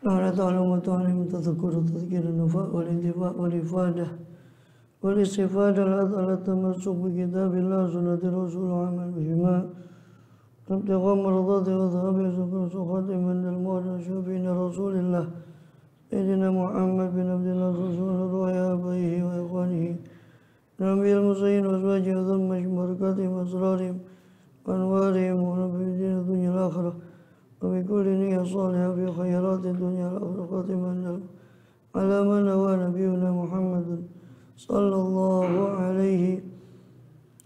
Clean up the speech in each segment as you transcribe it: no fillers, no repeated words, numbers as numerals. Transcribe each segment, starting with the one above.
أعلى تعلم وتعلم تذكر تذكير النفاء والانتفاء والإفادة والاستفادة على التمسك بكتاب الله سنة الرسول وعمل بهما ابتغاء مرضاته وذهاب سخط من الموت شفيع رسول الله سيدنا محمد بن عبد الله رسول الله آبائه وإخوانه نبي المرسلين وأزواجه ثم بركاتهم وأسرارهم وأنوارهم ونبي دين الدنيا الآخرة وبكل نية صالحة في خيرات الدنيا والآخرة على من هو نبينا محمد صلى الله عليه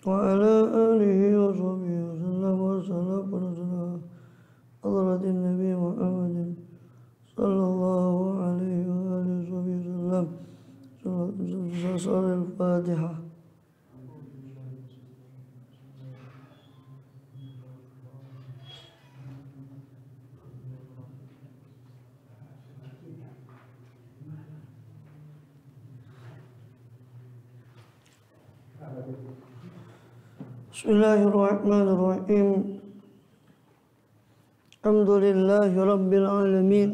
وعلى آله وصحبه وسلم والصلاة والسلام حضرة النبي محمد صلى الله عليه وآله وصحبه وسلم صلاة الفاتحة. Bismillahirrahmanirrahim. Alhamdulillahi Rabbil Alamin.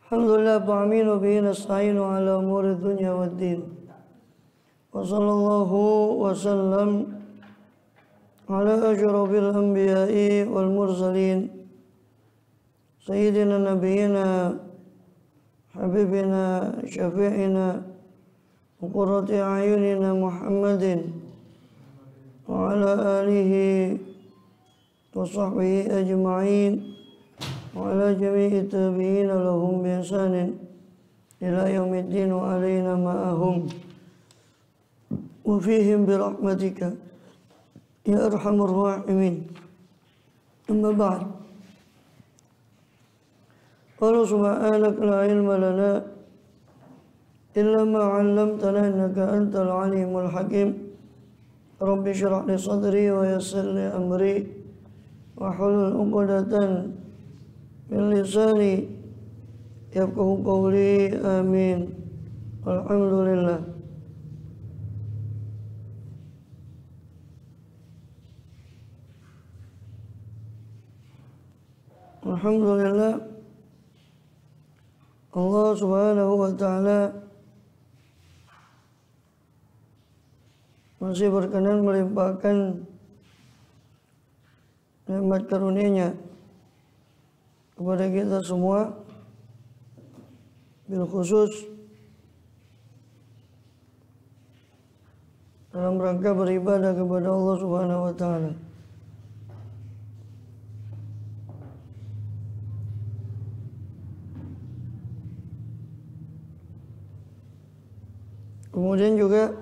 Alhamdulillah ba'amin wa bihi nasta'inu ala umuri dunya wad din. Wa sallallahu wa sallam ala asyrafil anbiya'i wal mursalin sayyidina nabiyyina habibina syafi'ina وقرة أعيننا محمد وعلى آله وصحبه أجمعين وعلى جميع التابعين لهم بإحسان إلى يوم الدين وعلينا معهم وفيهم برحمتك يا أرحم الراحمين. أما بعد قال سبحانك لا علم لنا إلا ما علمتنا إنك أنت العليم الحكيم. رب اشرح لي صدري ويسر لي أمري واحلل عقدة من لساني يفقهوا قولي آمين. الحمد لله. Alhamdulillah, Allah Subhanahu wa Ta'ala masih berkenan melimpahkan nikmat karunia-Nya kepada kita semua, bil khusus dalam rangka beribadah kepada Allah Subhanahu wa Ta'ala. Kemudian juga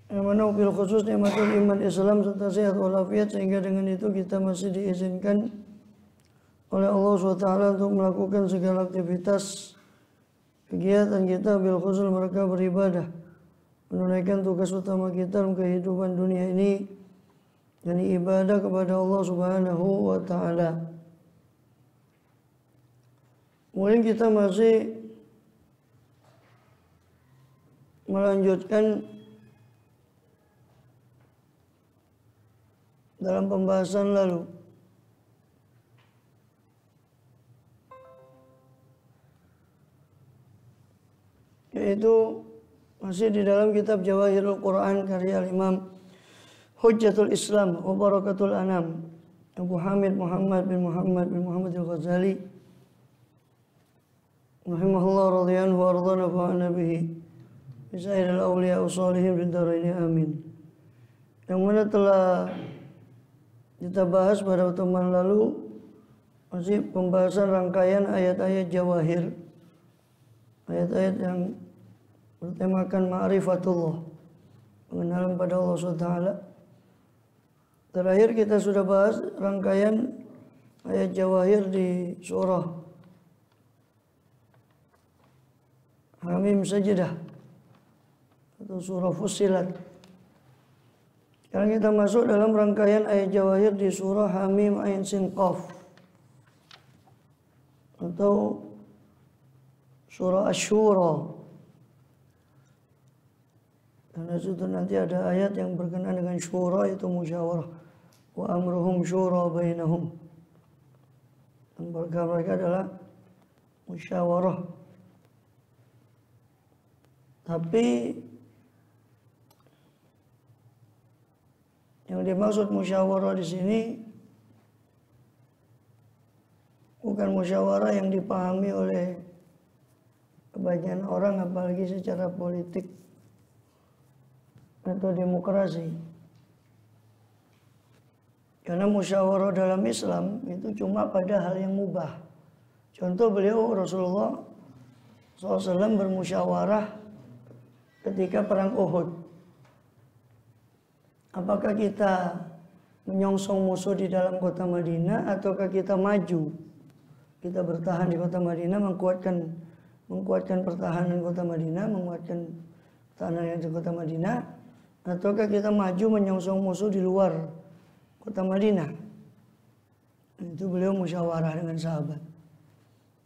yang mana bil khusus nikmatul iman Islam serta sehat walafiat, sehingga dengan itu kita masih diizinkan oleh Allah SWT untuk melakukan segala aktivitas kegiatan kita, bil khusus mereka beribadah, menunaikan tugas utama kita dalam kehidupan dunia ini, yakni ibadah kepada Allah Subhanahu wa Ta'ala. Kemudian kita masih melanjutkan dalam pembahasan lalu, yaitu masih di dalam kitab Jawahirul Quran karya Imam Hujjatul Islam wa Barakatul Anam Abu Hamid Muhammad bin Muhammad al-Ghazali rahimahullah radhiyallahu wa radhana fa'ana bihi bisairil awliya ushalihin bin daraini amin. Yang mana telah kita bahas pada pertemuan lalu masih pembahasan rangkaian ayat-ayat jawahir, ayat-ayat yang bertemakan ma'rifatullah, pengenalan pada Allah SWT. Terakhir kita sudah bahas rangkaian ayat jawahir di surah Hamim Sajdah atau surah Fussilat. Sekarang kita masuk dalam rangkaian ayat jawahir di surah Hamim Ain Sin Qaf atau surah Asy-Syura. Karena itu nanti ada ayat yang berkenaan dengan syura, itu musyawarah. Wa amruhum syura bainahum. Dan mereka adalah musyawarah. Tapi yang dimaksud musyawarah di sini bukan musyawarah yang dipahami oleh kebanyakan orang, apalagi secara politik atau demokrasi. Karena musyawarah dalam Islam itu cuma pada hal yang mubah. Contoh beliau Rasulullah SAW bermusyawarah ketika perang Uhud. Apakah kita menyongsong musuh di dalam kota Madinah ataukah kita maju? Kita bertahan di kota Madinah, menguatkan pertahanan kota Madinah, menguatkan pertahanan yang di kota Madinah, ataukah kita maju menyongsong musuh di luar kota Madinah? Itu beliau musyawarah dengan sahabat.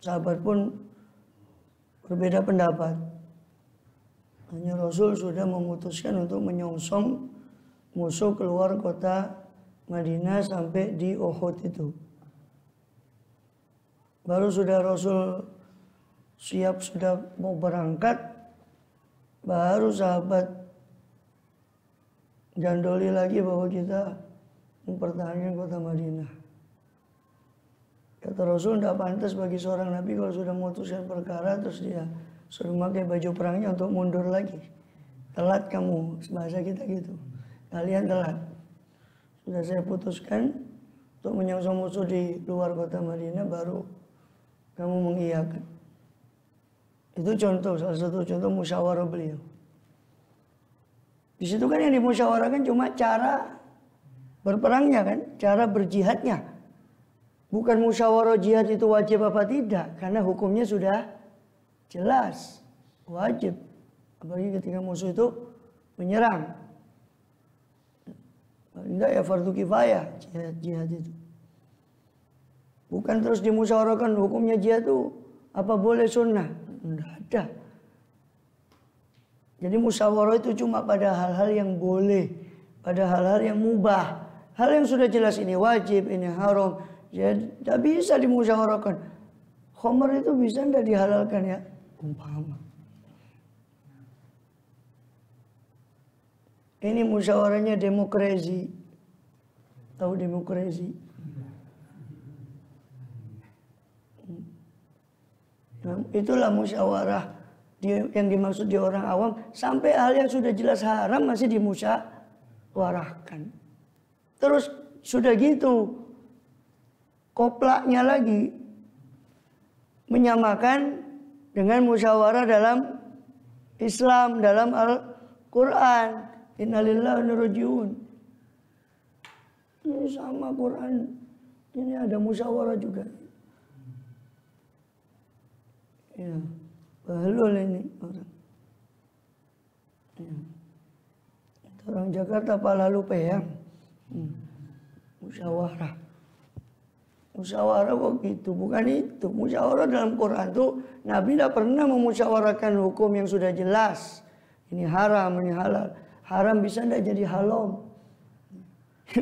Sahabat pun berbeda pendapat. Hanya Rasul sudah memutuskan untuk menyongsong musuh keluar kota Madinah sampai di Uhud itu. Baru sudah Rasul siap, sudah mau berangkat, baru sahabat gandoli lagi bahwa kita mempertahankan kota Madinah. Kata Rasul, tidak pantas bagi seorang Nabi kalau sudah memutuskan perkara terus dia suruh pakai baju perangnya untuk mundur lagi. Telat kamu, bahasa kita gitu. Kalian telat. Sudah saya putuskan untuk menyongsong musuh di luar kota Madinah, baru kamu mengiyakan. Itu contoh, salah satu contoh musyawarah beliau. Di situ kan yang dimusyawarahkan cuma cara berperangnya kan, cara berjihadnya. Bukan musyawarah jihad itu wajib apa tidak, karena hukumnya sudah jelas, wajib. Apalagi ketika musuh itu menyerang. Tidak ya fardu kifayah jihad itu. Bukan terus dimusyawarahkan hukumnya jihad itu apa boleh sunnah. Tidak ada. Jadi musyawarah itu cuma pada hal-hal yang boleh, pada hal-hal yang mubah. Hal yang sudah jelas ini wajib, ini haram, ya tidak bisa dimusyawarahkan. Khamr itu bisa tidak dihalalkan ya? Umpama. Ini musyawarahnya demokrasi. Tahu demokrasi? Nah, itulah musyawarah yang dimaksud di orang awam. Sampai hal yang sudah jelas haram masih dimusyawarahkan. Terus sudah gitu, koplaknya lagi menyamakan dengan musyawarah dalam Islam, dalam Al-Quran. Innalillahi wa inna ilaihi raji'un. Ini sama Quran. Ini ada musyawarah juga. Ya, bahlul ini orang. Ya. Orang Jakarta pala lupa ya. Musyawarah. Musyawarah kok gitu, bukan itu. Musyawarah dalam Quran tuh Nabi tidak pernah memusyawarahkan hukum yang sudah jelas. Ini haram, ini halal. Haram bisa tidak jadi halom.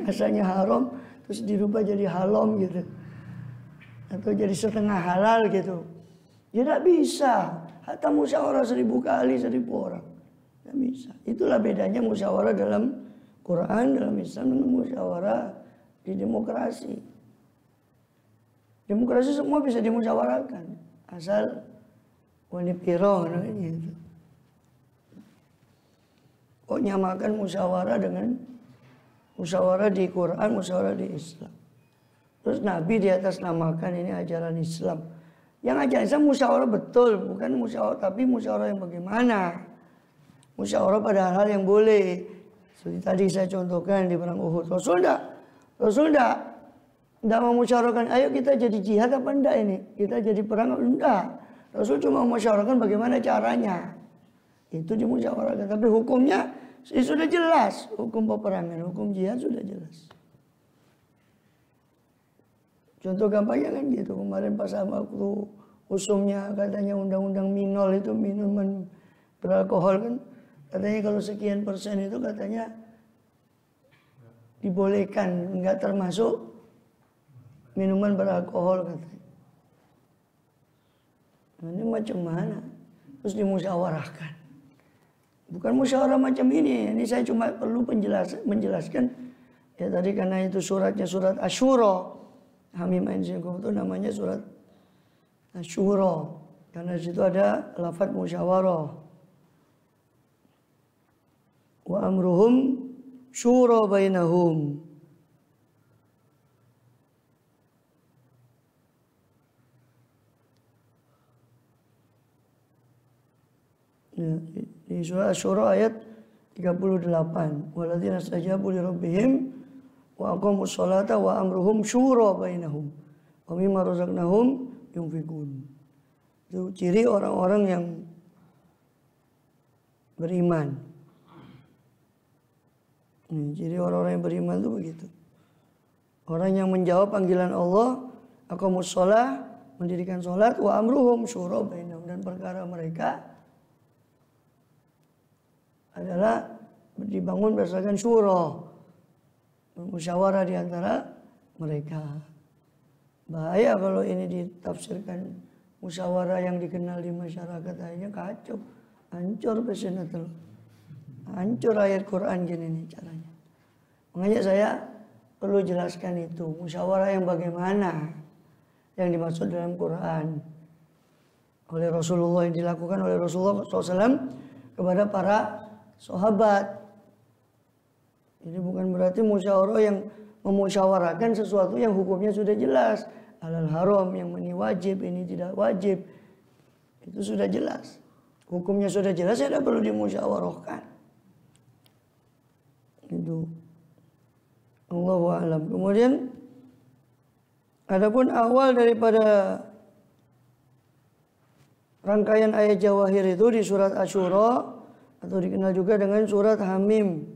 Asalnya haram terus dirubah jadi halom gitu. Atau jadi setengah halal gitu. Ya tidak bisa. Hatta musyawarah 1000 kali 1000 orang. Tidak bisa. Itulah bedanya musyawarah dalam Quran, dalam Islam, dengan musyawarah di demokrasi. Demokrasi semua bisa dimusyawarahkan. Asal wani piro gitu. Kok nyamakan musyawarah dengan musyawarah di Quran, musyawarah di Islam. Terus Nabi di atas namakan ini ajaran Islam. Yang ajaran Islam musyawarah betul, bukan musyawarah, tapi musyawarah yang bagaimana? Musyawarah pada hal-hal yang boleh. Seperti tadi saya contohkan di perang Uhud. Rasul tidak memusyawarahkan, ayo kita jadi jihad apa enggak ini? Kita jadi perang enggak. Rasul cuma memusyawarahkan bagaimana caranya. Itu dimusyawarahkan. Tapi hukumnya sudah jelas. Hukum peperangan, hukum jihad sudah jelas. Contoh gampangnya kan gitu. Kemarin pas waktu usumnya katanya undang-undang minol itu, minuman beralkohol kan. Katanya kalau sekian persen itu katanya dibolehkan, nggak termasuk minuman beralkohol katanya. Nah, ini macam mana? Terus dimusyawarahkan. Bukan musyawarah macam ini saya cuma perlu menjelaskan. Ya tadi karena itu suratnya surat Asyura. Hamim Ain Sin Qaf itu namanya surat Asyura. Karena di situ ada lafaz musyawarah. Wa amruhum syura bainahum. Ya, di surah Asy-Syura ayat 38. Walladzina stajabu li rabbihim wa aqamus sholata wa amruhum syura bainahum wa mimma razaqnahum yunfiqun. Itu ciri orang-orang yang beriman. Ciri orang-orang yang beriman itu begitu. Orang yang menjawab panggilan Allah, aqamus shalah, mendirikan salat, wa amruhum syura bainahum, dan perkara mereka adalah dibangun berdasarkan syura, musyawarah di antara mereka. Bahaya kalau ini ditafsirkan musyawarah yang dikenal di masyarakat akhirnya kacau, hancur pesenatul, hancur ayat Quran gini nih caranya. Makanya saya perlu jelaskan itu musyawarah yang bagaimana yang dimaksud dalam Quran oleh Rasulullah, yang dilakukan oleh Rasulullah SAW kepada para sahabat. Ini bukan berarti musyawarah yang memusyawarahkan sesuatu yang hukumnya sudah jelas. Halal haram, yang ini wajib, ini tidak wajib. Itu sudah jelas. Hukumnya sudah jelas, ya tidak perlu dimusyawarahkan. Itu. Allahu a'lam. Kemudian adapun awal daripada rangkaian ayat Jawahir itu di surat Asyura, atau dikenal juga dengan surat Hamim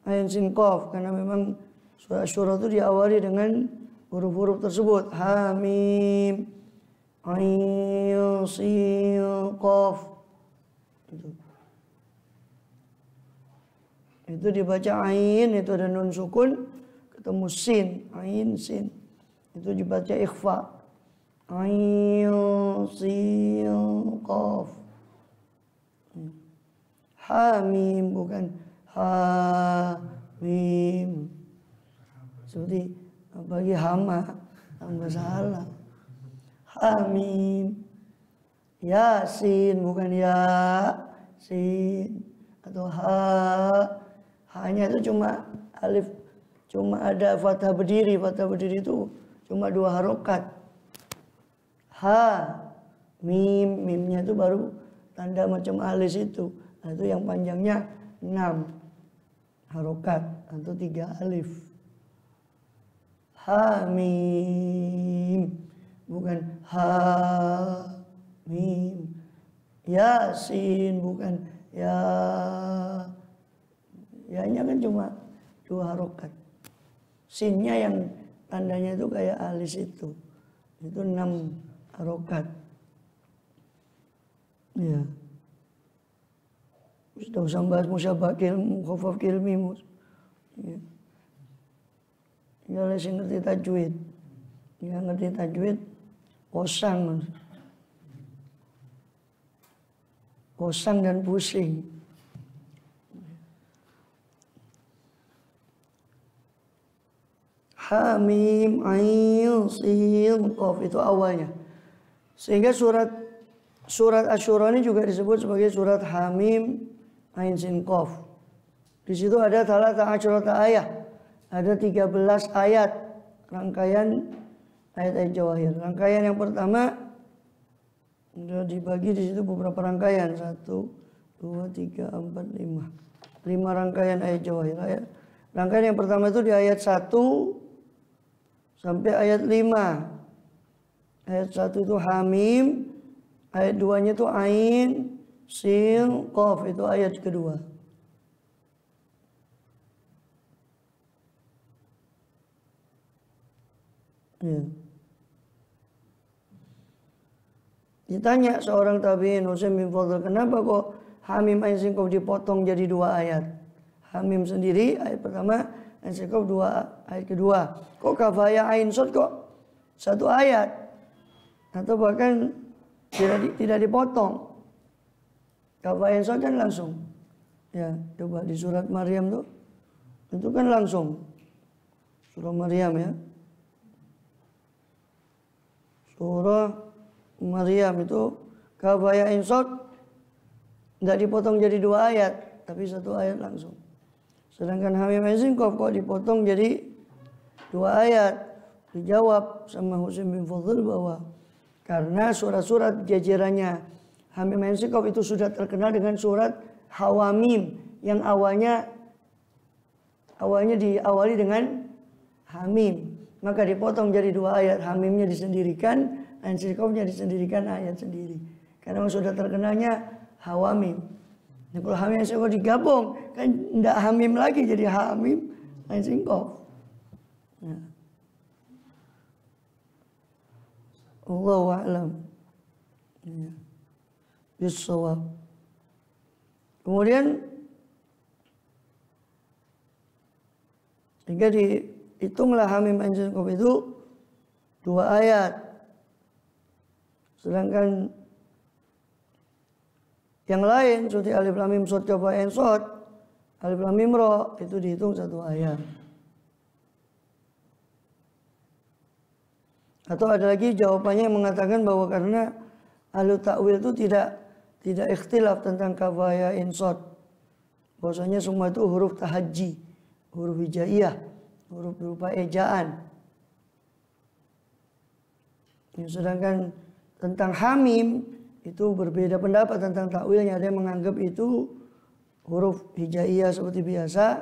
Ain Sin Qaf, karena memang surat Asyura itu diawali dengan huruf-huruf tersebut. Hamim Ain Sin Qaf. Itu dibaca ain, itu ada nun sukun, ketemu sin, ain sin. Itu dibaca ikhfa. Ain Sin Qaf. Hamim, bukan hamim. Seperti bagi hama, tambah salah. Hamim. Yasin, bukan yasin. Atau hanya itu cuma alif, cuma ada fathah berdiri. Fathah berdiri itu cuma 2 harokat. Mim, mimnya itu baru tanda macam alis itu. Nah, itu yang panjangnya 6 harokat atau 3 alif. Hamim, bukan hamim. Yasin, bukan ya. Ya-nya kan cuma 2 harokat. Sinnya yang tandanya itu kayak alis itu 6 harokat. Ya. Sudah usah bahas musyabah ilmu, khafaf ilmi. Ya. Ya lesing ngerti tajwid. Ya ngerti tajwid, kosang. Kosang dan pusing. Hamim Ain Sin Qaf, itu awalnya. Sehingga surat Asy-Syura ini juga disebut sebagai surat Hamim Ain Sin Qaf. Di situ ada 13 ayat. Ada 13 ayat rangkaian ayat-ayat Jawahir. Rangkaian yang pertama sudah dibagi di situ beberapa rangkaian. 1, 2, 3, 4, 5. 5 rangkaian ayat Jawahir. Rangkaian yang pertama itu di ayat 1 sampai ayat 5. Ayat 1 itu Hamim, ayat 2-nya itu Ain Sin Qaf, itu ayat kedua. Ya. Ditanya seorang tabi'in, Husain bin Fadl, kenapa kok Hamim Ain Sin Qaf dipotong jadi 2 ayat. Hamim sendiri ayat pertama, Ain Sin Qaf 2 ayat kedua. Kok Kaf ya Ain Shad kok 1 ayat? Atau bahkan tidak dipotong. Kaf ya Ain Shad kan langsung. Ya, coba di surat Maryam tuh. Itu kan langsung. Surah Maryam ya. Surah Maryam itu Kaf ya Ain Shad tidak dipotong jadi 2 ayat, tapi 1 ayat langsung. Sedangkan Hamim Ain Sin Qaf kok dipotong jadi 2 ayat. Dijawab sama Husain bin Fadl bahwa karena surat-surat jajarannya Hamim Ain Sin Qaf itu sudah terkenal dengan surat Hawamim yang awalnya diawali dengan Hamim. Maka dipotong jadi 2 ayat. Hamimnya disendirikan, Ain Sin Qafnya disendirikan ayat sendiri. Karena sudah terkenalnya Hawamim. Nah, kalau Hamim Ain Sin Qaf digabung kan tidak Hamim lagi, jadi Hamim Ain Sin Qaf. Nah. Allahu a'lam. Ya. Bissawab. Kemudian jika dihitunglah Hamim Ain Sin Qaf itu 2 ayat. Sedangkan yang lain seperti Alif Lam Mim Shad Kaf Ha Ya Ain Shad, Alif Lam Mim Ra itu dihitung 1 ayat. Atau ada lagi jawabannya yang mengatakan bahwa karena ahlu ta'wil itu tidak ikhtilaf tentang Kaf Ha Ya Ain Shad. Bahwasanya semua itu huruf tahajji, huruf hijaiyah, huruf berupa ejaan. Sedangkan tentang Hamim itu berbeda pendapat tentang takwilnya. Ada yang menganggap itu huruf hijaiyah seperti biasa.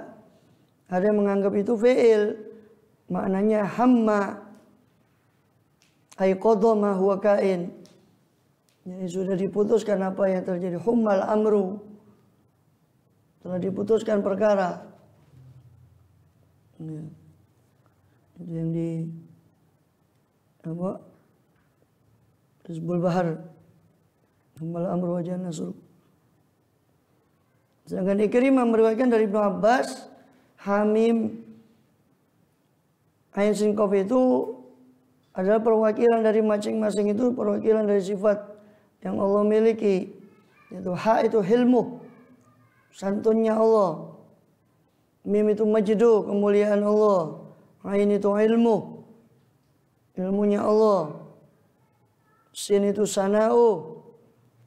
Ada yang menganggap itu fi'il. Maknanya hamma ay qadha ma huwa kain. Jadi sudah diputuskan apa yang terjadi. Hummal amru. Telah diputuskan perkara. Ya. Itu yang di Hizbul Bahar. Hummal amru wa ja'alna nasr. Sedangkan Ikrimah meriwayatkan dari Ibnu Abbas, Hamim Ain Sin Qaf itu adalah perwakilan dari masing-masing itu, perwakilan dari sifat yang Allah miliki. Yaitu ha itu hilmu, santunnya Allah. Mim itu majdu, kemuliaan Allah. Ain itu ilmu, ilmunya Allah. Sin itu sana'u,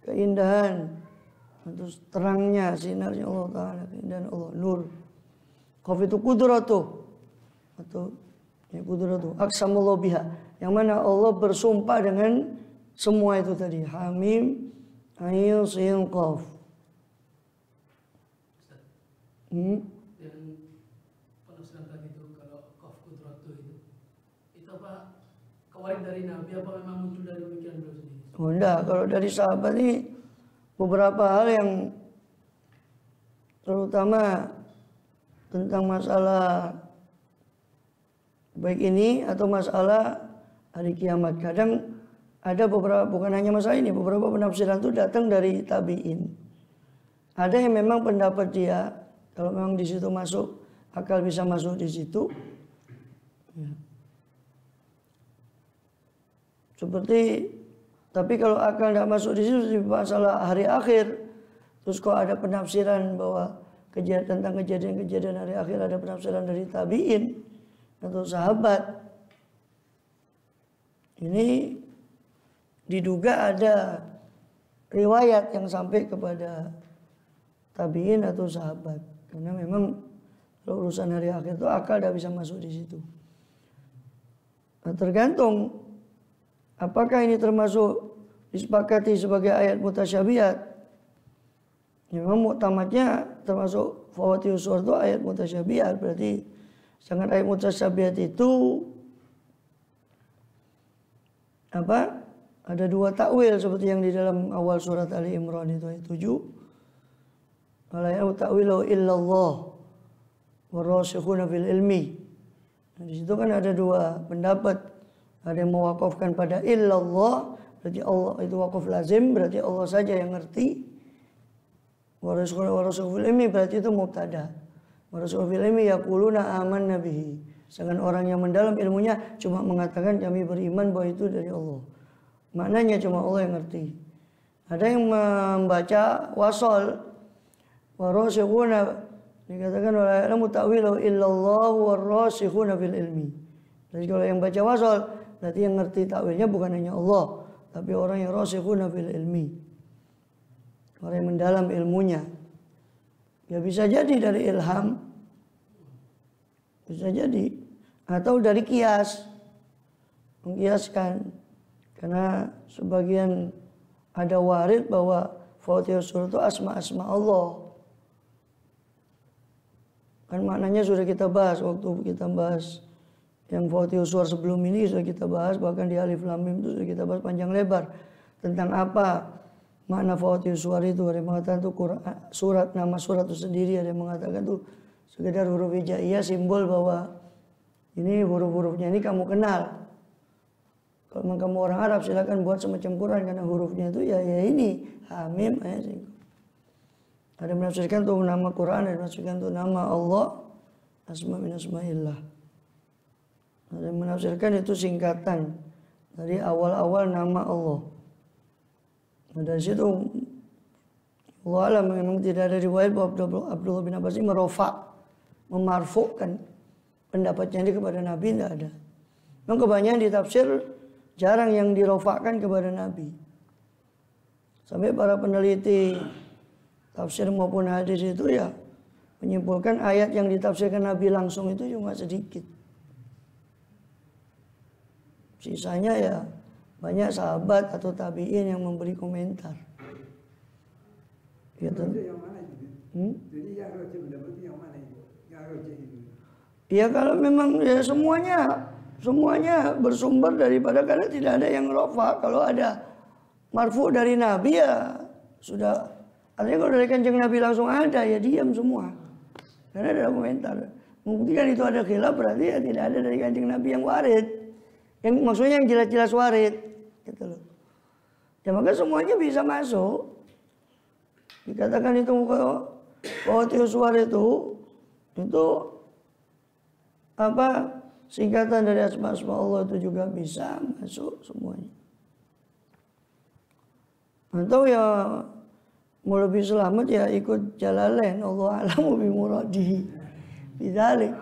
keindahan, terus terangnya, sinarnya Allah Ta'ala, keindahan Allah, nur. Qaf itu kudratuh, atau ya kudratuh, aqsamullah biha, yang mana Allah bersumpah dengan semua itu tadi. Hamim Ain Sin Qaf. Yang penafsiran tadi itu kalau Qaf kudratuh itu apa kewarid dari Nabi, apa memang muncul dari pemikiran beliau sendiri? Oh enggak, kalau dari sahabat ini beberapa hal yang terutama tentang masalah baik ini atau masalah hari kiamat. Kadang ada beberapa, bukan hanya masalah ini, beberapa penafsiran itu datang dari tabi'in. Ada yang memang pendapat dia kalau memang di situ masuk, akal bisa masuk di situ. Ya. Seperti, tapi kalau akal tidak masuk di situ di masalah hari akhir, terus kok ada penafsiran bahwa tentang kejadian-kejadian hari akhir, ada penafsiran dari tabi'in atau sahabat. Ini diduga ada riwayat yang sampai kepada tabi'in atau sahabat, karena memang kalau urusan hari akhir itu akal tidak bisa masuk di situ. Nah, tergantung apakah ini termasuk disepakati sebagai ayat mutasyabihat. Ya, memang muktamadnya termasuk fawatihus suwar itu ayat mutasyabihat. Berarti sangat ayat mutasyabihat itu apa? Ada 2 takwil seperti yang di dalam awal surat Ali Imran itu ayat 7. La ya'lamu ta'wilahu illallah warasikhuna fil ilmi. Nah, di situ kan ada 2 pendapat. Ada yang mewakafkan pada illallah, berarti Allah itu wakaf lazim, berarti Allah saja yang ngerti. Warasukh fil ilmi berarti itu mubtada. Warasukh fil ilmi yaquluna amanna bihi. Sedangkan orang yang mendalam ilmunya cuma mengatakan kami beriman bahwa itu dari Allah. Maknanya cuma Allah yang ngerti. Ada yang membaca wasol warasikhuna dikatakan wala ya'lamu ta'wilahu illallahu warasikhuna fil ilmi. Jadi kalau yang baca wasol berarti yang ngerti takwilnya bukan hanya Allah, tapi orang yang rasikhuna fil ilmi. Orang yang mendalam ilmunya. Ya bisa jadi dari ilham. Bisa jadi. Atau dari kias. Mengkiaskan. Karena sebagian ada warid bahwa Fatihah surah itu asma-asma Allah. Kan maknanya sudah kita bahas waktu kita bahas yang Fatihah surah sebelum ini sudah kita bahas, bahkan di Alif Lam Mim itu sudah kita bahas panjang lebar tentang apa makna Fatihah surah itu. Ada yang mengatakan itu surat, nama surat itu sendiri, ada yang mengatakan itu sekedar huruf hijaiyah, simbol bahwa ini huruf-hurufnya ini kamu kenal. Kalau memang kamu orang Arab silakan buat semacam Quran karena hurufnya itu ya ini Hamim ayat. Ada yang menafsirkan itu nama Quran, ada yang menafsirkan itu nama Allah, asma min asma'illah. Ada yang menafsirkan itu singkatan dari awal-awal nama Allah. Nah, dari situ Allah alam memang tidak ada riwayat bahwa Abdullah bin Abbas ini memarfukkan pendapatnya ini kepada Nabi, tidak ada. Memang kebanyakan di tafsir jarang yang dirofakkan kepada Nabi. Sampai para peneliti tafsir maupun hadis itu ya menyimpulkan ayat yang ditafsirkan Nabi langsung itu cuma sedikit. Sisanya ya banyak sahabat atau tabi'in yang memberi komentar. Ya, yang mana itu? Jadi yang roja mendapat yang mana itu? Yang roja itu. Ya kalau memang ya semuanya bersumber daripada, karena tidak ada yang rofa. Kalau ada marfu dari Nabi ya sudah. Artinya kalau dari kanjeng Nabi langsung ada ya diam semua. Karena ada komentar. Membuktikan itu ada khilaf berarti ya tidak ada dari kanjeng Nabi yang warid. Yang maksudnya yang jelas-jelas warid. Gitu loh. Ya maka semuanya bisa masuk. Dikatakan itu Fatihah surah itu apa? Singkatan dari asma-asma Allah itu juga bisa masuk semuanya. Atau ya mau lebih selamat ya ikut Jalalain, Allah a'lamu bi muradihi bidzalik.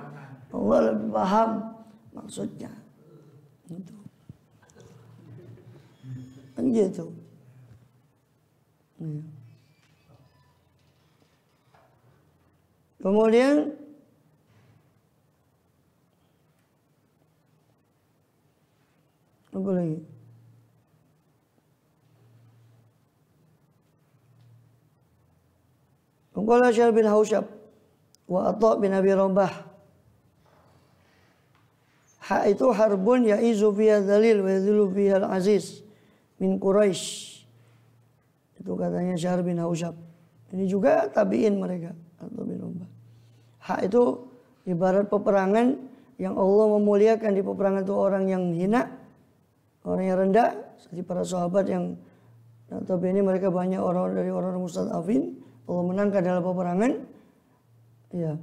Allah lebih paham maksudnya. Itu. Kan gitu. Ya. Kemudian apa lagi? Qala Syar bin Hausyab wa Atha bin Abi Rabah. Ha itu harbun ya'izu fiha dzalil wa yadhillu fiha al-aziz min Quraisy. Itu katanya Syar bin Hausyab. Ini juga tabi'in mereka, Atha bin Rabah. Ha itu ibarat peperangan yang Allah memuliakan. Di peperangan itu orang yang hina, orang yang rendah, seperti para sahabat yang notabene mereka banyak orang dari orang mustad'afin, Allah menangkan dalam peperangan. Ya.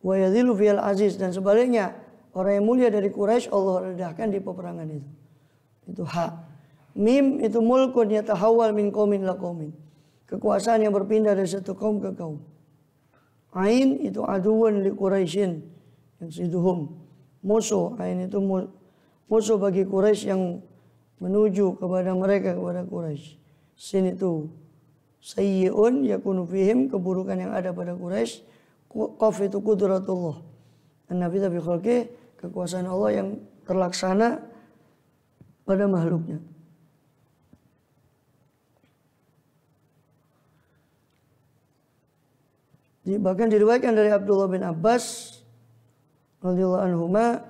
Wa yadhillu fil aziz, dan sebaliknya orang yang mulia dari Quraisy Allah rendahkan di peperangan itu. Itu ha. Mim itu mulkun yatahawwal min qaumin la qaumin. Kekuasaan yang berpindah dari satu kaum ke kaum. Ain itu aduwan li Quraisyin yang siduhum. Musuh, ain itu musuh bagi Quraisy yang menuju kepada mereka, kepada Quraisy. Sin itu sayyi'un yakunu fihim, keburukan yang ada pada Quraisy. Qaf itu qudratullah. An-nabi bi khalqi, kekuasaan Allah yang terlaksana pada makhluknya. Bahkan diriwayatkan dari Abdullah bin Abbas radhiyallahu anhuma,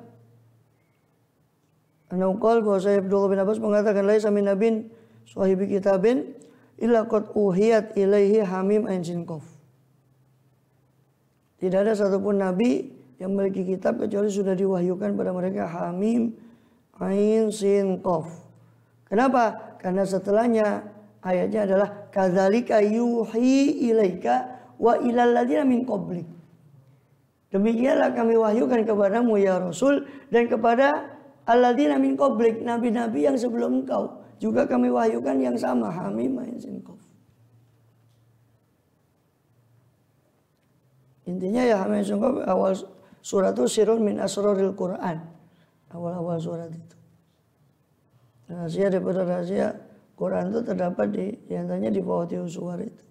anaqal bahwa saya Abdullah bin Abbas mengatakan laisa min nabin sahibi kitabin illa qad uhiyat ilaihi hamim ain sin qaf. Tidak ada satupun nabi yang memiliki kitab kecuali sudah diwahyukan pada mereka hamim ain sin qaf. Kenapa? Karena setelahnya ayatnya adalah kadzalika yuhi ilaika wa ilal ladzina min qablik. Demikianlah kami wahyukan kepadamu ya Rasul dan kepada alladzina min qablik, nabi-nabi yang sebelum engkau juga kami wahyukan yang sama, Hamim Ain Sin Qaf. Intinya ya Hamim Ain Sin Qaf awal surat itu sirun min asraril Quran. Awal-awal surat itu. Rahasia daripada rahasia Quran itu terdapat di antaranya di Fawatihus Suwar itu.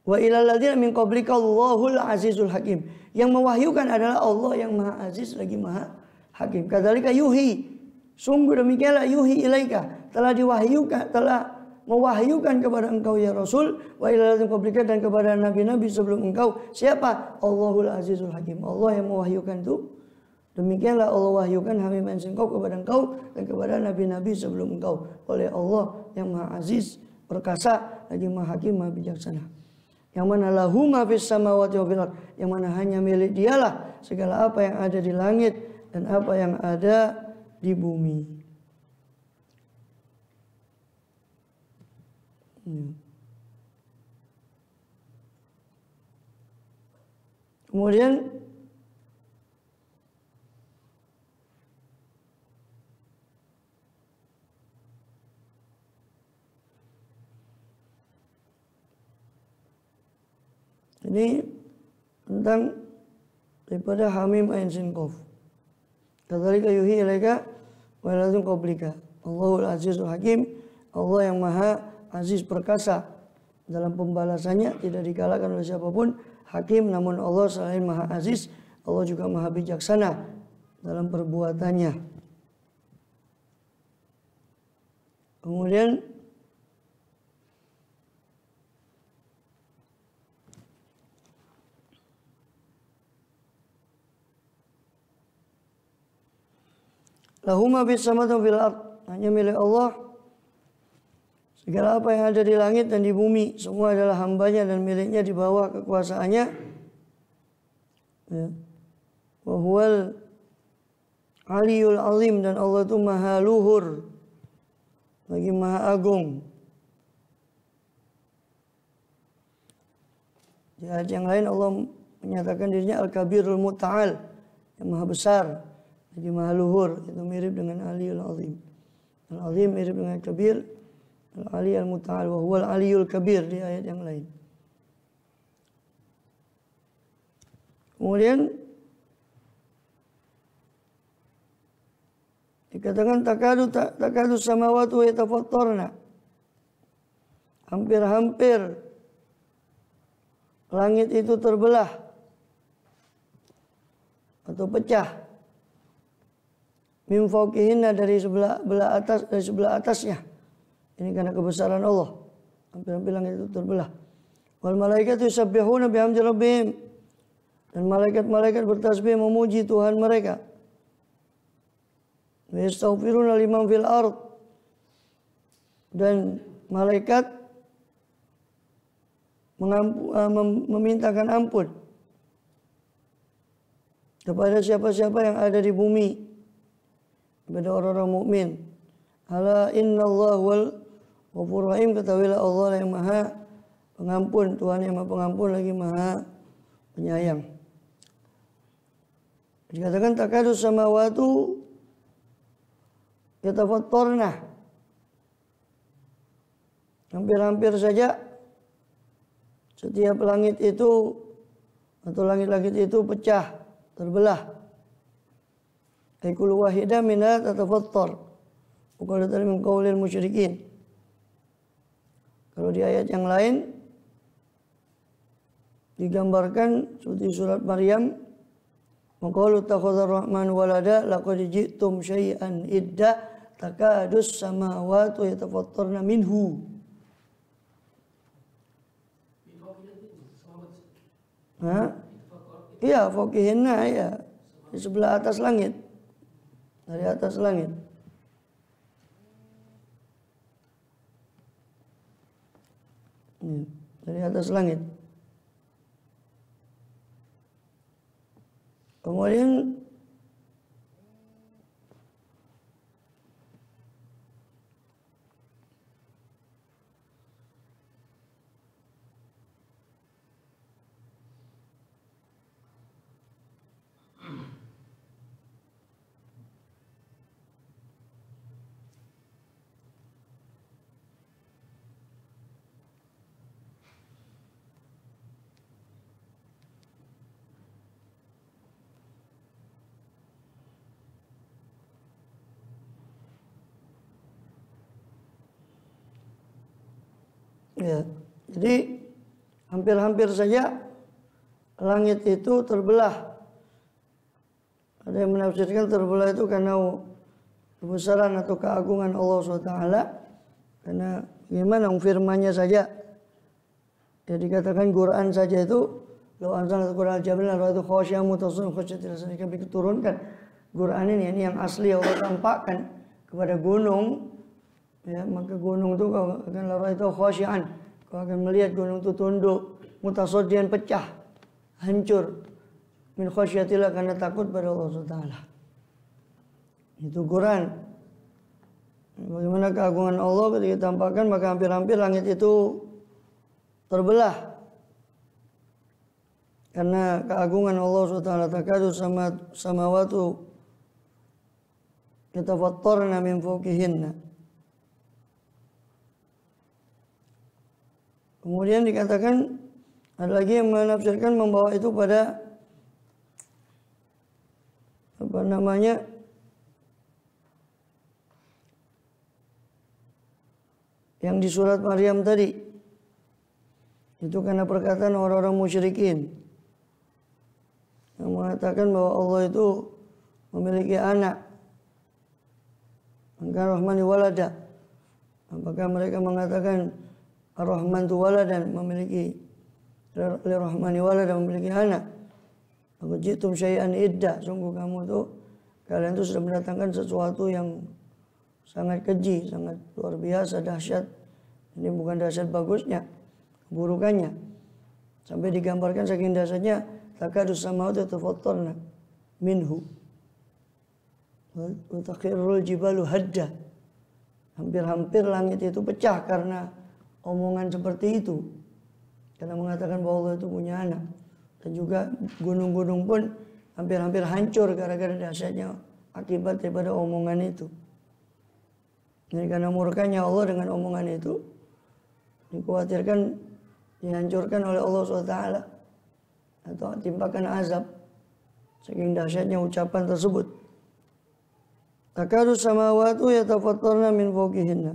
Wa ilal ladzina min qablika Allahul Azizul Hakim. Yang mewahyukan adalah Allah yang Maha Aziz lagi Maha Hakim. Kadzalika yuhi. Sungguh demikianlah yuhi ilaika. Telah diwahyukan, telah mewahyukan kepada engkau ya Rasul. Wa ilal ladzina min qablika, dan kepada nabi-nabi sebelum engkau. Siapa? Allahul Azizul Hakim. Allah yang mewahyukan itu. Demikianlah Allah wahyukan Hamim Ain Sin Qaf kepada engkau dan kepada nabi-nabi sebelum engkau. Oleh Allah yang Maha Aziz, perkasa, lagi Maha Hakim, Maha bijaksana. Yang mana lahu ma fis samawati wa fil ardh, yang mana hanya milik dialah segala apa yang ada di langit dan apa yang ada di bumi. Kemudian ini tentang daripada Hamim Ain Sin Qaf. Kadzalika yuhi ilaika wa ilal ladzina qablika. Allahul Azizul Hakim. Allah yang Maha Aziz perkasa dalam pembalasannya, tidak dikalahkan oleh siapapun. Hakim, namun Allah selain Maha Aziz, Allah juga Maha bijaksana dalam perbuatannya. Kemudian lahuma bis samawati fil ard, hanya milik Allah segala apa yang ada di langit dan di bumi, semua adalah hambanya dan miliknya di bawah kekuasaannya. Ya. Wa huwal aliyul azim, dan Allah itu maha luhur lagi maha agung. Di ayat yang lain Allah menyatakan dirinya Al-Kabirul Muta'al, yang maha besar lagi maha luhur. Itu mirip dengan Aliyul Azim. Al-Azim mirip dengan Kabir. Al-Ali Al-Muta'al wa huwal Aliyul Kabir di ayat yang lain. Kemudian dikatakan takadu samawati yatafattarna. Hampir-hampir langit itu terbelah atau pecah. Min fawqihinna, dari sebelah atasnya. Ini karena kebesaran Allah. Hampir-hampir langit itu terbelah. Wal malaikatu yusabbihuna bihamdi rabbihim, dan malaikat-malaikat bertasbih memuji Tuhan mereka. Wa yastaghfiruna liman fil ard, dan malaikat memintakan ampun kepada siapa-siapa yang ada di bumi, kepada orang-orang mukmin. Ala innallaha wal ghafurur rahim, ketahuilah Allah yang Maha Pengampun, Tuhan yang Maha Pengampun lagi Maha Penyayang. Dikatakan takadu samawatu yatafattarna, hampir-hampir saja setiap langit itu atau langit-langit itu pecah, terbelah. Aikul wahidah minat tatafattar. Bukan dari min qaulil musyrikin. Kalau di ayat yang lain digambarkan seperti surat Maryam, maqalu takhadzar rahman walada laqad ji'tum syai'an idda takadus samawati yatafattarna minhu. Iya, fawqihinna, ya, di sebelah atas langit. Dari atas langit. Dari atas langit. Kemudian Ya, jadi hampir-hampir saja langit itu terbelah. Ada yang menafsirkan terbelah itu karena kebesaran atau keagungan Allah SWT. Karena gimana firman-Nya saja, ya dikatakan Quran saja itu, law anzalna al-Qur'ana jabalan ra'aytahu khashi'an mutasaddian khasyatil rahman, kami turunkan Quran ini yang asli Allah tampakkan kepada gunung, ya maka gunung itu kau akan ra'aytahu khashi'an, kau akan melihat gunung itu tunduk, mutasaddian pecah, hancur, min khasyatillah, karena takut pada Allah SWT. Itu Quran. Bagaimana keagungan Allah ketika ditampakkan, maka hampir-hampir langit itu terbelah karena keagungan Allah SWT. Takadu samawatu yatafattarna min fawqihinna. Kemudian dikatakan ada lagi yang menafsirkan membawa itu pada apa namanya, yang di surat Maryam tadi, itu karena perkataan orang-orang musyrikin yang mengatakan bahwa Allah itu memiliki anak, maka Rahmani walada. Apakah mereka mengatakan Ar-Rahman itu waladan, memiliki Rahmani walada, memiliki anak. Aku jitum syai'an iddah, sungguh kamu tuh, kalian tuh sudah mendatangkan sesuatu yang sangat keji, sangat luar biasa, dahsyat. Ini bukan dahsyat bagusnya, keburukannya. Sampai digambarkan saking dahsyatnya, takadu samawati yatafattarna minhu wa takhirrul jibalu hadda. Hampir-hampir langit itu pecah karena omongan seperti itu. Karena mengatakan bahwa Allah itu punya anak. Dan juga gunung-gunung pun hampir-hampir hancur gara-gara dahsyatnya akibat daripada omongan itu. Jadi karena murkanya Allah dengan omongan itu, dikhawatirkan dihancurkan oleh Allah SWT atau timpakan azab saking dahsyatnya ucapan tersebut. Takadu samawatu yatafattarna min fawqihinna.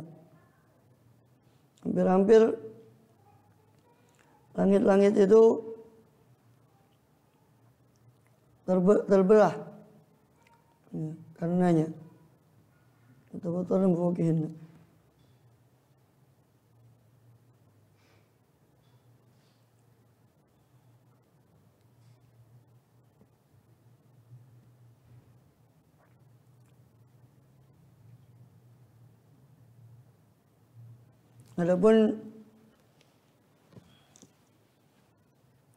Hampir-hampir langit-langit itu terbelah ya, karenanya. Yatafattarna min fawqihinna. Adapun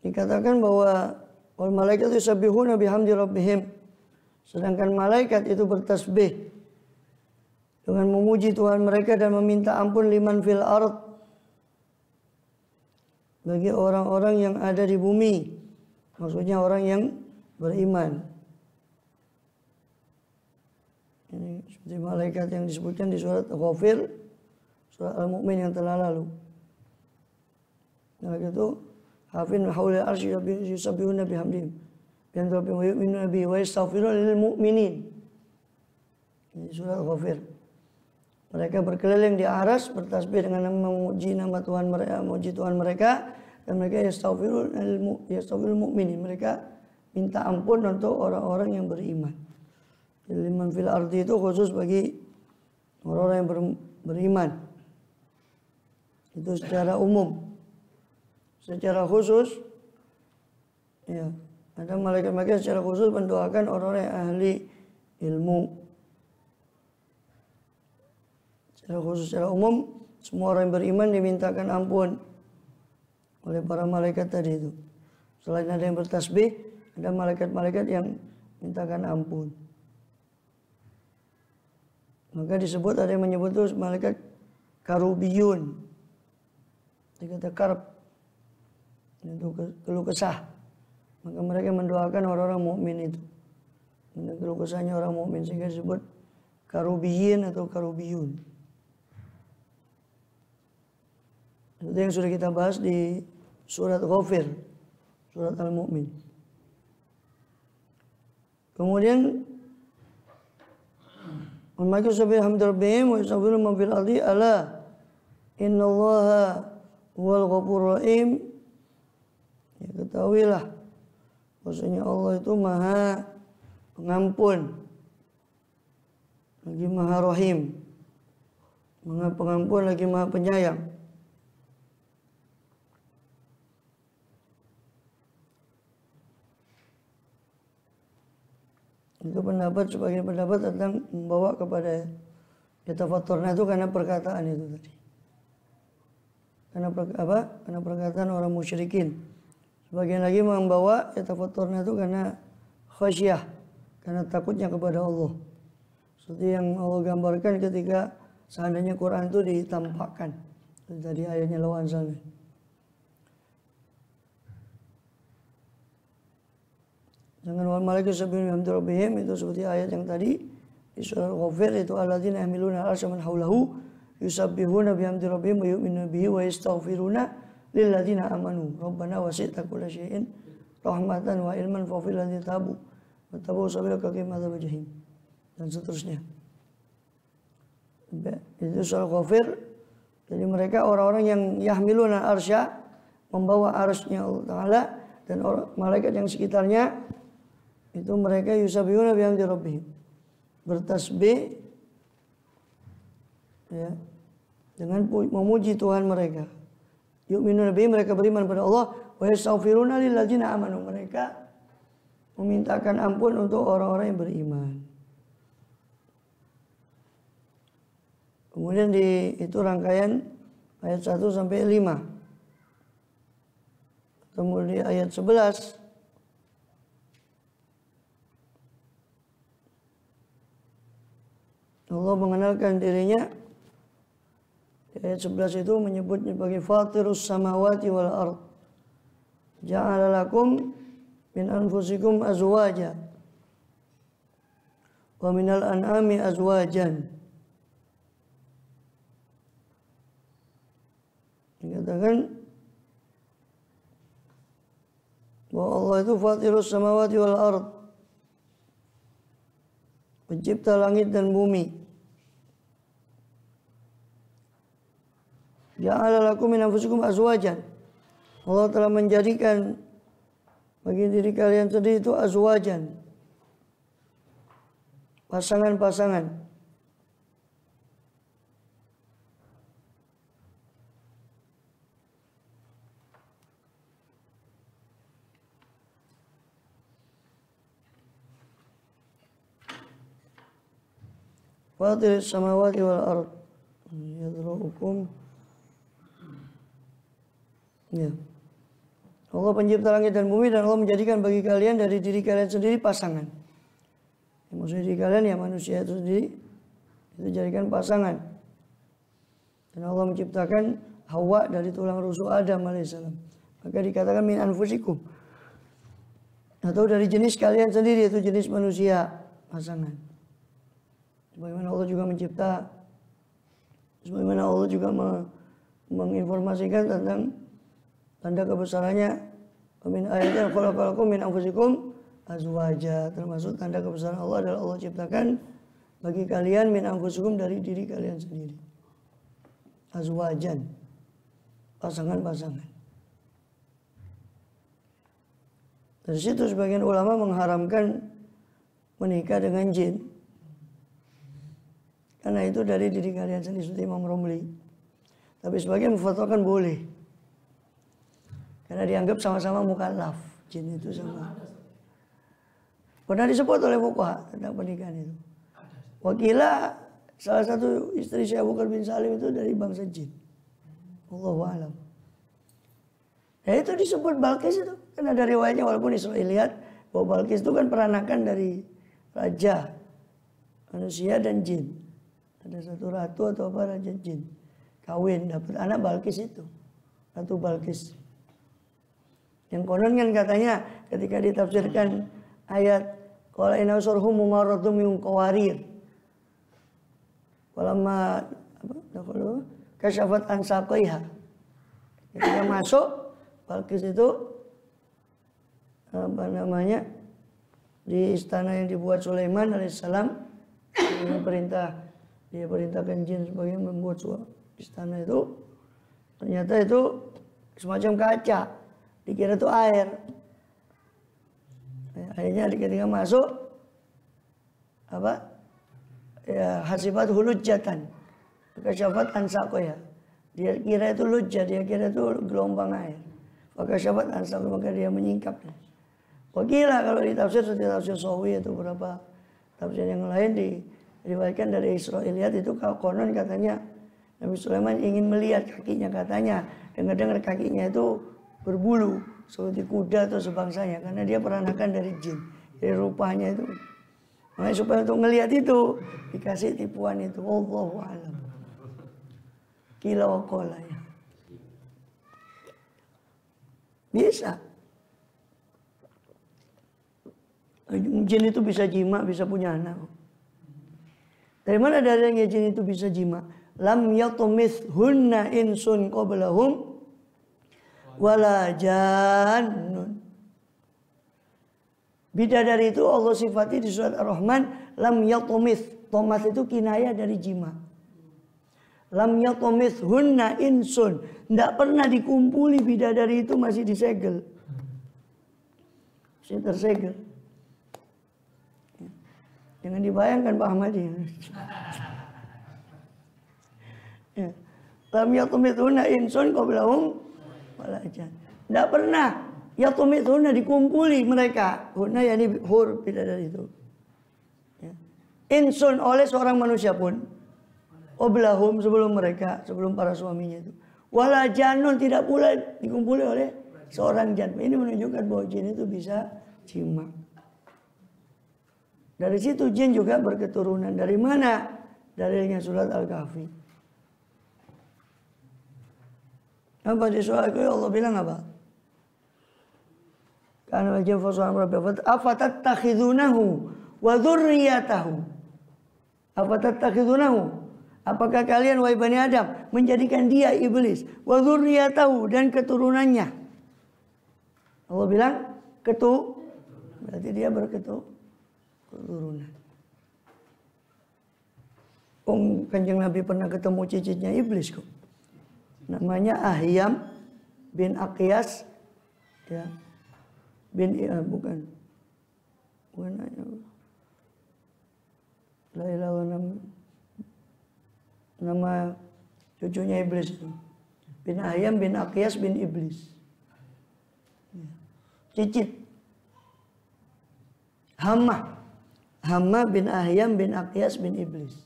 dikatakan bahwa wal malaikat yusabbihuna bihamdi rabbihim, sedangkan malaikat itu bertasbih dengan memuji Tuhan mereka dan meminta ampun liman fil ard, bagi orang-orang yang ada di bumi, maksudnya orang yang beriman. Ini seperti malaikat yang disebutkan di surat Ghafir, surat Al-Mu'min yang telah lalu. Nah itu hafin haulil arsy yusabbihuna bihamdihim dan rabbihim wa yu'minuna bihi wa yastaghfiruna lil mu'minin. Ini surat Ghafir. Mereka berkeliling di aras bertasbih dengan memuji nama Tuhan mereka, memuji Tuhan mereka, dan mereka yastaghfirul mu'minin. Mereka minta ampun untuk orang-orang yang beriman. Liman fil ardi itu khusus bagi orang-orang yang beriman. Itu secara umum. Secara khusus, ya, ada malaikat-malaikat secara khusus mendoakan orang-orang yang ahli ilmu. Secara khusus, secara umum, semua orang yang beriman dimintakan ampun oleh para malaikat tadi itu. Selain ada yang bertasbih, ada malaikat-malaikat yang mintakan ampun. Maka disebut, ada yang menyebut itu malaikat karubiyun. Dikata karb, itu keluh kesah. Maka mereka mendoakan orang-orang mukmin itu, keluh kesahnya orang mukmin, sehingga disebut karubiyin atau karubiyun. Itu yang sudah kita bahas di surat Ghafir, surat Al-Mu'min. Kemudian maka sabih hamd rabbihim wa yastaghfiru man fil ardi ala innallaha wal ghafurur rahim. Ya, ketahuilah bahwasanya Allah itu Maha Pengampun lagi Maha Rahim. Maha Pengampun lagi Maha Penyayang. Itu pendapat sebagian pendapat tentang membawa kepada yatafattarna itu karena perkataan itu tadi. Karena Karena perkataan orang musyrikin. Sebagian lagi membawa yatafattarna itu karena khasyah, karena takutnya kepada Allah. Seperti yang Allah gambarkan ketika seandainya Quran itu ditampakkan. Tadi ayatnya lawan sana. Jangan wal malaikat sabbihuna bihamdi rabbihim, itu seperti ayat yang tadi di surah Al-Ghafir, itu alladzina yahmiluna al-arsya man haulahu yusabbihuna bihamdi rabbihim wa yu'minuna bihi wa yastaghfiruna lilladzina amanu rabbana wasi'ta kulla syai'in rahmatan wa ilman faghfir ladzina tabu wa tabu sabilaka qim adzab jahim dan seterusnya. Itu surah Al-Ghafir. Jadi mereka orang-orang yang yahmiluna al-arsya, membawa arsy-nya Allah Ta'ala, dan malaikat yang sekitarnya itu mereka yusabbihuna bihamdi rabbihim, bertasbih ya, dengan memuji Tuhan mereka. Yu'minuna bihi, mereka beriman pada Allah. Wa yastaghfiruna lilladzina amanu, mereka memintakan ampun untuk orang-orang yang beriman. Kemudian itu rangkaian ayat 1 sampai 5. Kemudian di ayat 11 Allah mengenalkan dirinya. Di ayat 11 itu menyebutnya sebagai Fatirus samawati wal ard. Ja'ala lakum min anfusikum azwaja wa minal an'ami azwajan. Dikatakan bahwa Allah itu Fatirus samawati wal ard, pencipta langit dan bumi. Ja'ala lakum min anfusikum azwajan. Allah telah menjadikan bagi diri kalian sendiri itu azwajan, pasangan-pasangan. Fatir samawati wal ard yadru'ukum. Ya. Allah pencipta langit dan bumi, dan Allah menjadikan bagi kalian dari diri kalian sendiri pasangan. Ya, maksudnya diri kalian ya manusia itu sendiri itu jadikan pasangan. Dan Allah menciptakan Hawa dari tulang rusuk Adam alaihissalam. Maka dikatakan min anfusikum, atau dari jenis kalian sendiri, itu jenis manusia pasangan. Sebagaimana Allah juga mencipta, sebagaimana Allah juga menginformasikan tentang tanda kebesarannya. Min ayatin khalaqalakum min anfusikum azwaja. Termasuk tanda kebesaran Allah adalah Allah ciptakan bagi kalian min anfusikum, dari diri kalian sendiri, azwajan, pasangan-pasangan. Dari situ sebagian ulama mengharamkan menikah dengan jin, karena itu dari diri kalian sendiri, seperti Imam Romli. Tapi sebagian memfatwakan boleh, karena dianggap sama-sama mukallaf. Jin itu sama. Pernah disebut oleh fuqaha tentang pernikahan itu. Wakilah salah satu istri Syekh Abu Bakar bin Salim itu dari bangsa jin. Allahu a'lam. Ya itu disebut Balkis itu. Kan ada riwayatnya, walaupun Israiliyat, bahwa Balkis itu kan peranakan dari raja, manusia dan jin. Ada satu ratu atau apa, raja jin. Kawin, dapat anak Balkis itu. Ratu Balkis. Yang konon kan katanya ketika ditafsirkan ayat qala inna surhum mumarradum min qawarir, walamma kasyafat an saqaiha, ketika masuk Balkis itu di istana yang dibuat Sulaiman alaihissalam, dia perintahkan jin sebagai membuat istana itu. Ternyata itu semacam kaca, dikira itu air. Akhirnya ketika masuk apa? Ya, hasibat hulujatan, kasyafat ansako ya. Dia kira itu lujah, dia kira itu gelombang air. Maka syabat ansako, maka dia menyingkapnya. Wakilah kalau di tafsir seperti tafsir Sawi itu beberapa tafsir yang lain diriwayatkan dari Israiliyat itu konon katanya Nabi Sulaiman ingin melihat kakinya katanya. Dengar-dengar kakinya itu berbulu seperti kuda atau sebangsanya karena dia peranakan dari jin. Jadi rupanya itu. Makanya supaya untuk ngelihat itu dikasih tipuan itu. Wallahu a'lam. Kila wa qala ya. Bisa. Jin itu bisa jima, bisa punya anak. Dari mana dalilnya jin itu bisa jima? Lam yatumithunna insun qablahum wala jannun. Bidadari itu Allah sifati di surat Ar-Rahman, lam yatumith. Tomas itu kinayah dari jima. Lam yatumithunna insun. Tidak pernah dikumpuli bidadari itu masih disegel. Masih tersegel. Jangan dibayangkan Pak Ahmadi. Ya. Lam yatumithunna insun qablahum wala jan. Tidak pernah yatumithunna dikumpuli mereka. Hunna yani hur bidadari itu. Ya. Insun oleh seorang manusia pun. Qablahum sebelum mereka, sebelum para suaminya itu. Wala janun tidak pula dikumpuli oleh seorang jan. Ini menunjukkan bahwa jin itu bisa jima. Dari situ jin juga berketurunan. Dari mana? Dalilnya surat Al-Kahfi. Apa di surat Al-Kahfi Allah bilang apa? Karena wajib fasuhan rabbika afatattakhidunahu wa dzurriyyatahu. Afatattakhidunahu. Apakah kalian wahai Bani Adam menjadikan dia iblis wa dzurriyyatahu dan keturunannya? Allah bilang berarti dia berketurunan. Kanjeng Nabi pernah ketemu cicitnya iblis kok. Namanya Ahyam bin Aqyas ya. Bukan La ilaha illallah. Nama cucunya iblis itu. Bin Ahyam bin Aqyas bin Iblis. Cicit. Hamma bin Ahyam bin Aqyas bin Iblis.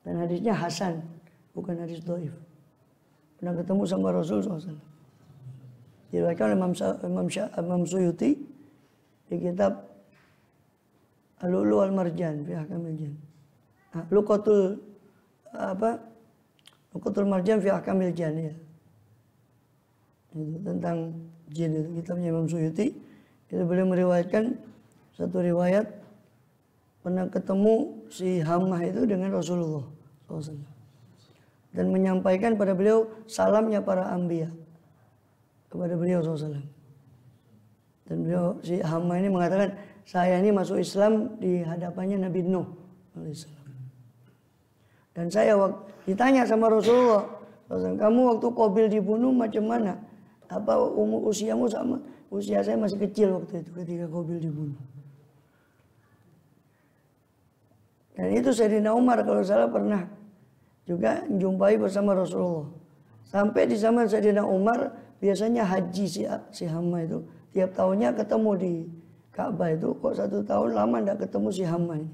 Dan hadisnya Hasan, bukan hadis dhaif. Pernah ketemu sama Rasul SAW. Diriwayatkan oleh Imam Suyuti di kitab Al-Lu'lu' wal-Marjan fi Ahkamil Jan. Luqatul Marjan fi Ahkamil Jan ya. Itu tentang jin itu kitabnya Imam Suyuti. Itu beliau meriwayatkan satu riwayat pernah ketemu si Hammah itu dengan Rasulullah SAW dan menyampaikan pada beliau salamnya para anbiya kepada beliau SAW. Dan beliau si Hammah ini mengatakan saya ini masuk Islam di hadapannya Nabi Nuh alaihissalam. Dan saya ditanya sama Rasulullah SAW, kamu waktu Qabil dibunuh macam mana? Apa usiamu sama? Usia saya masih kecil waktu itu ketika Qabil dibunuh. Dan itu Sayyidina Umar kalau salah pernah juga menjumpai bersama Rasulullah. Sampai di zaman Sayyidina Umar biasanya haji si Hammah itu. Tiap tahunnya ketemu di Ka'bah itu. Kok 1 tahun lama tidak ketemu si Hammah ini.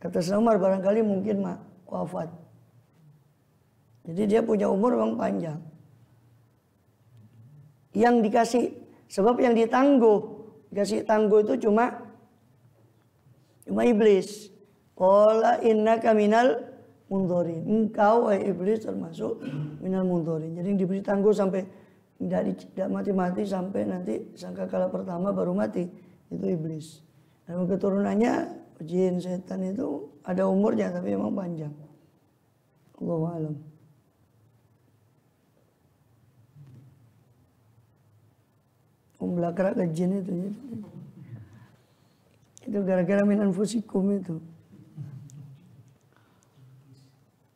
Kata Sayyidina Umar barangkali mungkin wafat. Jadi dia punya umur memang panjang. Yang dikasih, sebab yang dikasih tangguh itu cuma iblis. Qala innaka minal mundhorin. Engkau iblis termasuk minal mundhorin. Jadi yang diberi tangguh sampai tidak mati-mati sampai nanti sangkakala pertama baru mati. Itu iblis. Dan keturunannya jin, setan itu ada umurnya tapi memang panjang. Allahu a'lam. Belakrak ke jin itu. Itu gara-gara min anfusikum itu.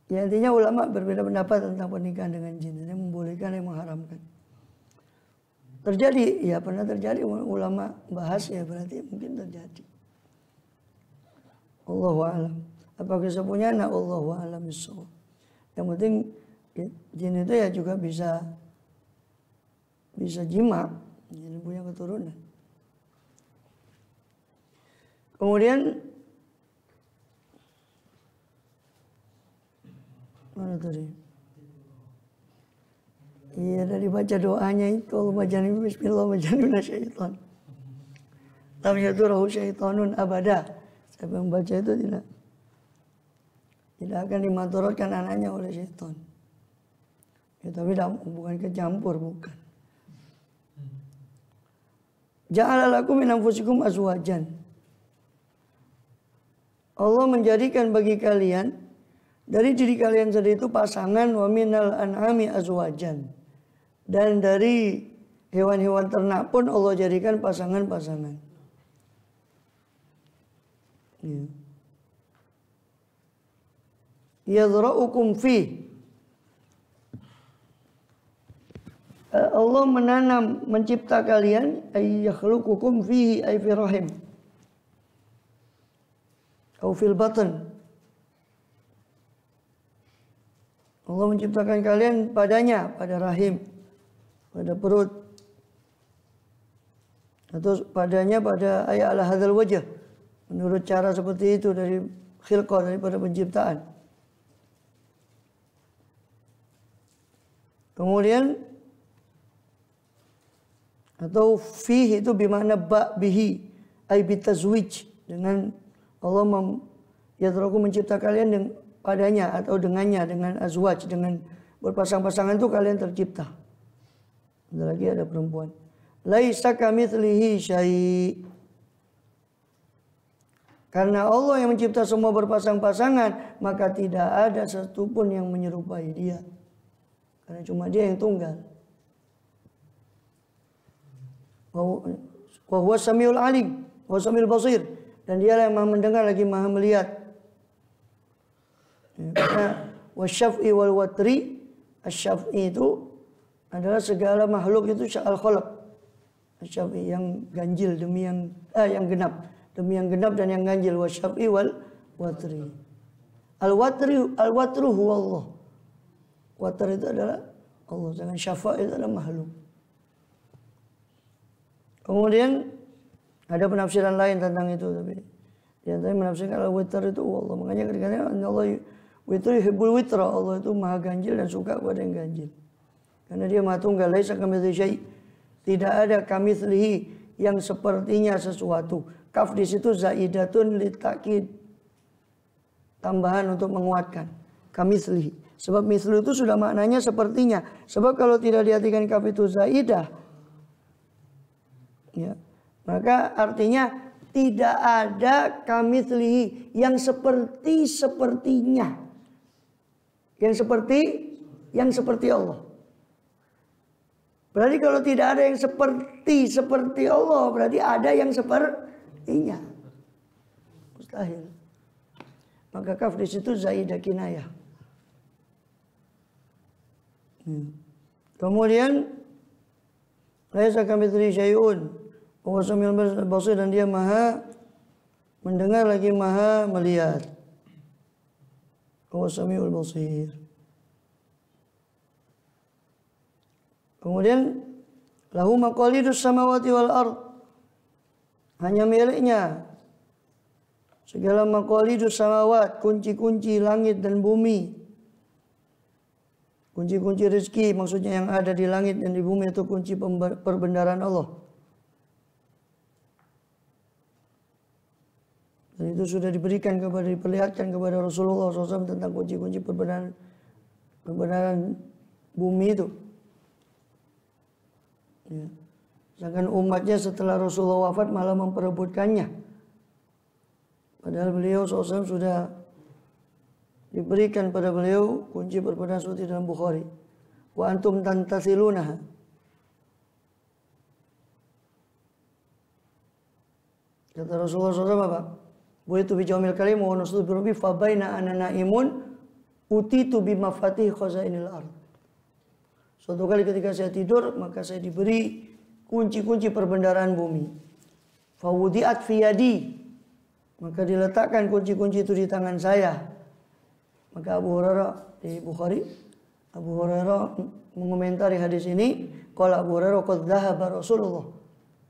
Ya intinya ulama berbeda pendapat tentang pernikahan dengan jin. Yang membolehkan, yang mengharamkan. Terjadi, ya pernah terjadi. Ulama bahas ya berarti mungkin terjadi. Allahu a'lam. Apakah saya punya anak? Allahu a'lam bissawab. Yang penting jin itu ya juga bisa jima, jadi punya keturunan. Kemudian mana tadi? Iya, dari baca doanya itu Allahumma jannibna bismillah wa jannibna syaitan. Lam yadurruhu syaitanun abada. Siapa yang baca itu tidak akan dimantorotkan anaknya oleh syaitan. Ya, tapi bukan kecampur, bukan. Ja'ala lakum min anfusikum azwajan. Allah menjadikan bagi kalian dari diri kalian sendiri itu pasangan, wa minal an'ami azwajan. Dan dari hewan-hewan ternak pun Allah jadikan pasangan-pasangan. Ya. Yadhra'ukum fi. Allah menanam, mencipta kalian, ay yakhluqukum fihi ay fi rahim. Atau fil batn. Allah menciptakan kalian padanya, pada rahim, pada perut. Atau padanya pada ayat ala hadzal wajh. Menurut cara seperti itu dari khilqah, daripada penciptaan. Kemudian atau fihi itu bermakna bihi ay bitazwij, dengan Allah yadraku mencipta kalian dengan padanya atau dengannya, dengan azwaj, dengan berpasang-pasangan itu kalian tercipta. Ada lagi, ada perempuan. Laisa kamitslihi syai'. Karena Allah yang mencipta semua berpasang-pasangan, maka tidak ada satupun yang menyerupai Dia. Karena cuma Dia yang tunggal. Wa huwa samiul alim, wa samiul basir. Dan Dia yang Maha mendengar lagi Maha melihat. Karena wasyaf'i wal watri, asyaf'i itu adalah segala makhluk itu al-khalaq. Asyaf'i yang ganjil demi yang genap, demi yang genap dan yang ganjil. Wasyaf'i wal watri. Al-watru huwa Allah. Watar itu adalah Allah, jangan syafa' itu adalah makhluk. Kemudian ada penafsiran lain tentang itu, tapi di antara menafsirkan al-witr itu Allah. Makanya ketika Allah witr yuhibbul witra, Allah itu maha ganjil dan suka kepada yang ganjil. Karena Dia maha tunggal, laisa kamitslihi syai'. Tidak ada kamitslihi yang sepertinya sesuatu. Kaf di situ zaidatun litakid, tambahan untuk menguatkan. Kamitslihi. Sebab mislu itu sudah maknanya sepertinya. Sebab kalau tidak diartikan kaf itu zaidah, ya, maka artinya tidak ada kamitslihi yang sepertinya. Yang seperti Allah. Berarti kalau tidak ada yang seperti Allah, berarti ada yang sepertinya. Mustahil. Maka kaf di situ zaidah kinayah. Kemudian laisa kamitslihi syai'un wa huwa samiul basir, dan Dia maha mendengar lagi maha melihat. Wa samiul basir. Kemudian lahu maqalidus samawati wal ard. Hanya miliknya segala maqalidus samawat, kunci-kunci langit dan bumi. Kunci-kunci rezeki maksudnya yang ada di langit dan di bumi itu kunci perbendaharaan Allah. Dan itu sudah diperlihatkan kepada Rasulullah SAW tentang kunci-kunci perbendaharaan bumi itu. Ya. Sedangkan umatnya setelah Rasulullah wafat malah memperebutkannya. Padahal beliau SAW sudah diberikan pada beliau kunci perbendaharaan seperti dalam Bukhari. Wa antum tantasilunaha. Kata Rasulullah SAW apa? Buitu bijamil kalim wa nusulu birabbi fa baina ana naimun utitu bimafatih khazainil ard. Suatu kali ketika saya tidur, maka saya diberi kunci-kunci perbendaharaan bumi. Fawudi'at fi yadi, maka diletakkan kunci-kunci itu di tangan saya. Maka Abu Hurairah di Bukhari, Abu Hurairah mengomentari hadis ini, qala Abu Hurairah qad dhahaba Rasulullah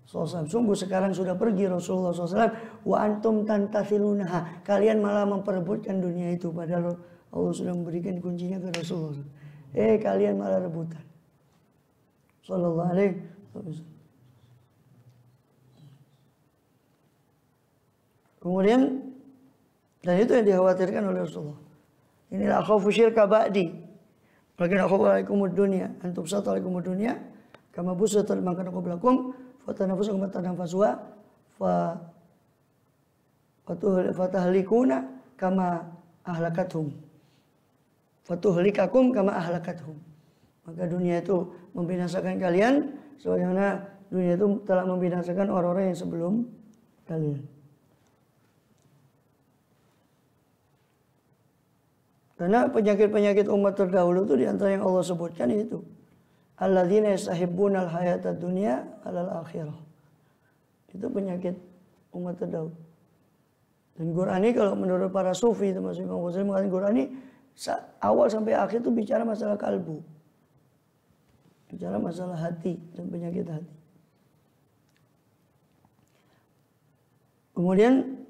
SAW, sungguh sekarang sudah pergi Rasulullah SAW, wa antum tantathilunaha, kalian malah memperebutkan dunia itu, padahal Allah sudah memberikan kuncinya ke Rasulullah. Kalian malah rebutan. Sallallahu alaihi wasallam. Kemudian, dan itu yang dikhawatirkan oleh Rasulullah. Inilah khawfu syirka ba'di. Lakin akhafu alaikumud dunya, antum satu alaikumud dunya, kama busatul mangkana qablakum, fatanafusu kama tanafasuha, fatahlikuna kama ahlakathum. Fatuhlikakum kama ahlakathum. Maka dunia itu membinasakan kalian sebagaimana dunia itu telah membinasakan orang-orang yang sebelum kalian. Karena penyakit-penyakit umat terdahulu itu diantara yang Allah sebutkan itu. Alladzina yastahibbunal hayatad dunya alal akhirah. Itu penyakit umat terdahulu. Dan Qur'ani kalau menurut para sufi, termasuk Imam Ghazali mengatakan Qur'ani awal sampai akhir itu bicara masalah kalbu. Bicara masalah hati dan penyakit hati. Kemudian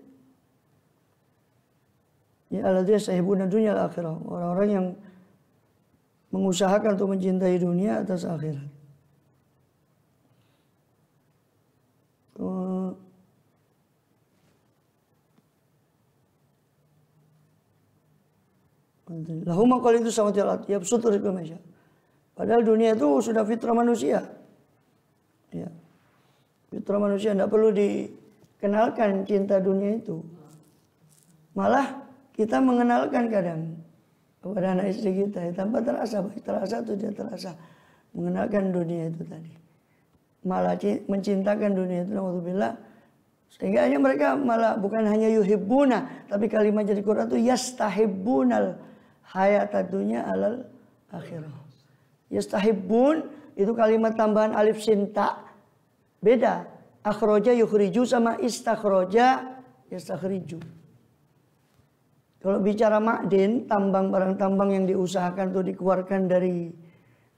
ya alladzina yastahibbuna dunya al akhirah, orang-orang yang mengusahakan untuk mencintai dunia atas akhirat. Lahum maqalidu samawati wal ardi yabsutu rizqa man yasha. Padahal dunia itu sudah fitrah manusia. Ya. Fitrah manusia, tidak perlu dikenalkan cinta dunia itu. Malah kita mengenalkan kadang kepada anak istri kita tanpa terasa, baik terasa atau tidak terasa, mengenalkan dunia itu tadi. Malah mencintakan dunia itu, alhamdulillah. Sehingga hanya mereka malah bukan hanya yuhibbuna, tapi kalimat jadi Quran itu yastahibbunal hayatad dunya alal akhirah. Yastahibbun itu kalimat tambahan alif sin ta. Beda. Akhraja yukhriju sama istakhraja yastakhriju. Kalau bicara makdin, tambang, barang tambang yang diusahakan untuk dikeluarkan dari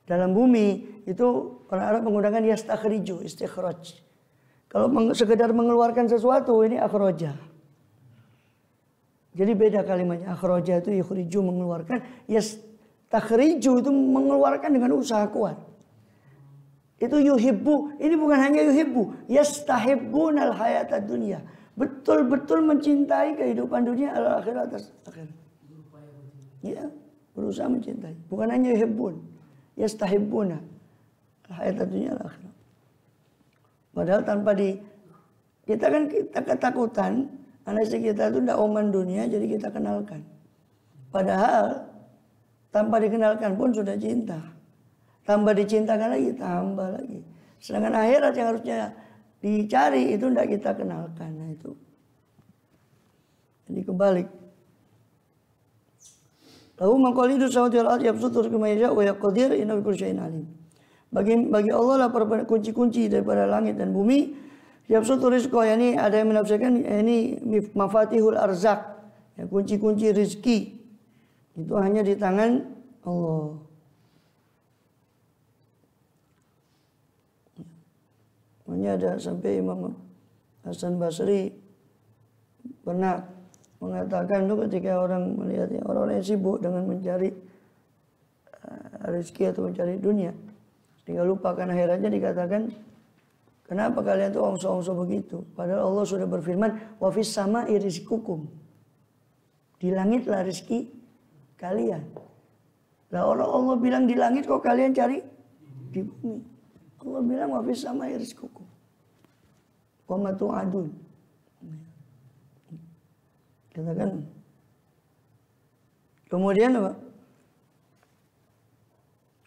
dalam bumi, itu orang Arab menggunakan yastakhriju, istikhraj. Kalau sekedar mengeluarkan sesuatu, ini akhraja. Jadi beda kalimatnya. Akhraja itu yukhriju, mengeluarkan. Yastakhriju itu mengeluarkan dengan usaha kuat. Itu yuhibbu. Ini bukan hanya yuhibbu. Yastahibbunal hayatad dunya. Betul-betul mencintai kehidupan dunia al akhirat atas akhirat. Ya, berusaha mencintai. Bukan hanya yuhibbun. Yastahibbuna al hayatad dunya al akhirat. Padahal tanpa kita ketakutan, anak istri kita itu tidak oman dunia, jadi kita kenalkan. Padahal tanpa dikenalkan pun sudah cinta. Tambah dicintakan lagi, tambah lagi. Sedangkan akhirat yang harusnya dicari itu tidak kita kenalkan. Nah itu. Jadi kebalik. Lahu maqalidu samawati wal ardi yabsutu rizqa man yasha wa yaqdir innahu bikulli syai'in alim. Bagi Allah lah kunci-kunci daripada langit dan bumi. Yabsutu rizqa, yakni ada yang menafsirkan ini mafatihul arzak. Ya, kunci-kunci rizki. Itu hanya di tangan Allah. Makanya ada sampai Imam Hasan Basri pernah mengatakan itu ketika orang melihatnya, orang-orang yang sibuk dengan mencari rezeki atau mencari dunia, sehingga lupakan akhiratnya, dikatakan, kenapa kalian tuh ongso-ongso begitu? Padahal Allah sudah berfirman, wa fis sama'i rizqukum. Di langitlah rezeki kalian. Lah orang Allah bilang di langit, kok kalian cari di bumi? Allah bilang wa fis sama'i rizqukum wa ma tu'adun. Katakan. Kemudian apa?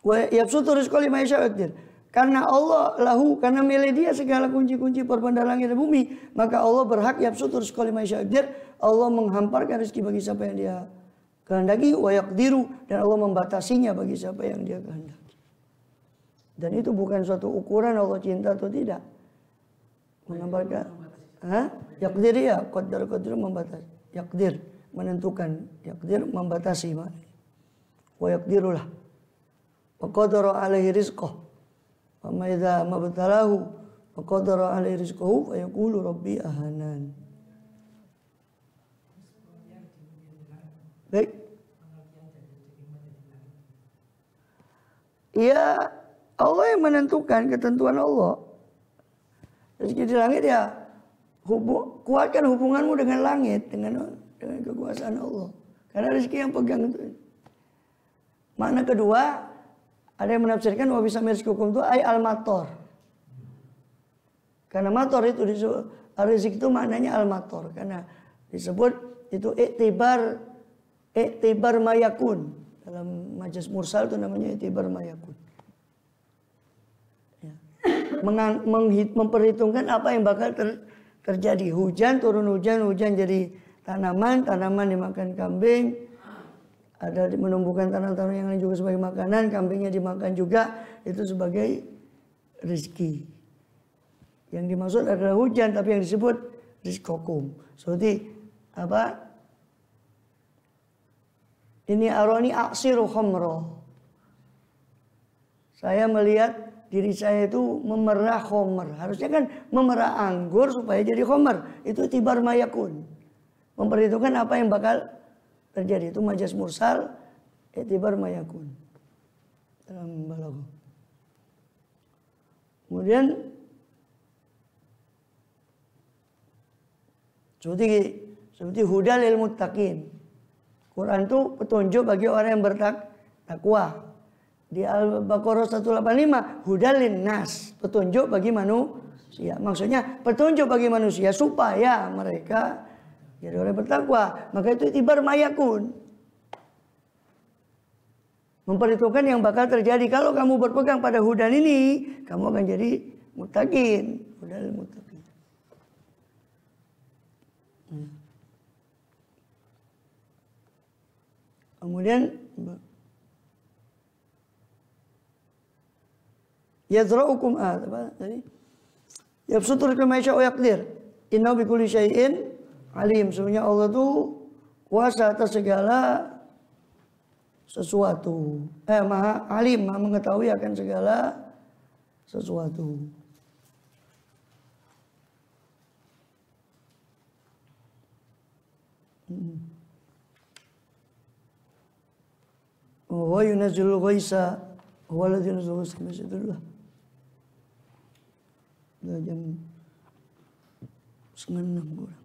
Wa yabsutu rizqa liman yasha yaqdir. Karena Allah lahu, karena milik dia segala kunci-kunci perbendaharaan langit dan bumi, maka Allah berhak yabsutu rizqa liman yasha yaqdir. Allah menghamparkan rezeki bagi siapa yang dia kehendaki, wa yaqdiru, dan Allah membatasinya bagi siapa yang dia kehendaki. Dan itu bukan suatu ukuran Allah cinta atau tidak. Menambahkan, yaqdir ya, qadar membatasi. Yaqdir menentukan, yaqdir membatasi maknanya. Wa yaqdirulah. Wa qadara alaihi rizqah. Wa ma idza mabtalahu wa qadara alaihi rizqahu fa yaqulu rabbi ahanan. Baik. Ya, Allah yang menentukan, ketentuan Allah. Rezeki di langit ya, kuatkan hubunganmu dengan langit, dengan kekuasaan Allah. Karena rezeki yang pegang itu. Makna kedua, ada yang menafsirkan wa bisa rizqukum itu ay al-mator. Karena mator itu disebut, rezeki itu maknanya al-mator. Karena disebut itu iktibar mayakun. Dalam majas mursal itu namanya iktibar mayakun. Ya. Memperhitungkan apa yang bakal terjadi. Hujan, turun hujan jadi tanaman dimakan kambing. Ada menumbuhkan tanaman yang lain juga sebagai makanan, kambingnya dimakan juga, itu sebagai rezeki. Yang dimaksud adalah hujan, tapi yang disebut rizqakum. Seperti apa? Ini aroni aksiru khamra. Saya melihat diri saya itu memerah khamr. Harusnya kan memerah anggur supaya jadi khamr. Itu tibar mayakun. Memperhitungkan apa yang bakal terjadi. Itu majas mursal, tibar mayakun. Dalam balaghah. Kemudian seperti hudal lil muttaqin. Quran itu petunjuk bagi orang yang bertakwa. Di Al-Baqarah 185, hudalin nas, petunjuk bagi manusia. Maksudnya petunjuk bagi manusia supaya mereka jadi orang bertakwa. Maka itu tibar mayakun. Memperhitungkan yang bakal terjadi. Kalau kamu berpegang pada hudan ini, kamu akan jadi muttaqin. Hudal muttaqin. Kemudian yadra'ukum apa tadi? Yabsutur kama yasha wa yaqdir. Innahu bikulli syai'in alim. Sebenarnya Allah itu kuasa atas segala sesuatu. Maha alim, maha mengetahui akan segala sesuatu. Wa yunazzilul ghaitsa huwa alladzi yunazzilu ghaitsa dulu. Udah jam 5:30 kurang.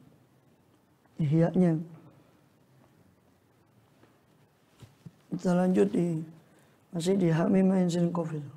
Ihya'nya. Kita lanjut masih di Hamim Ainsin Qafil.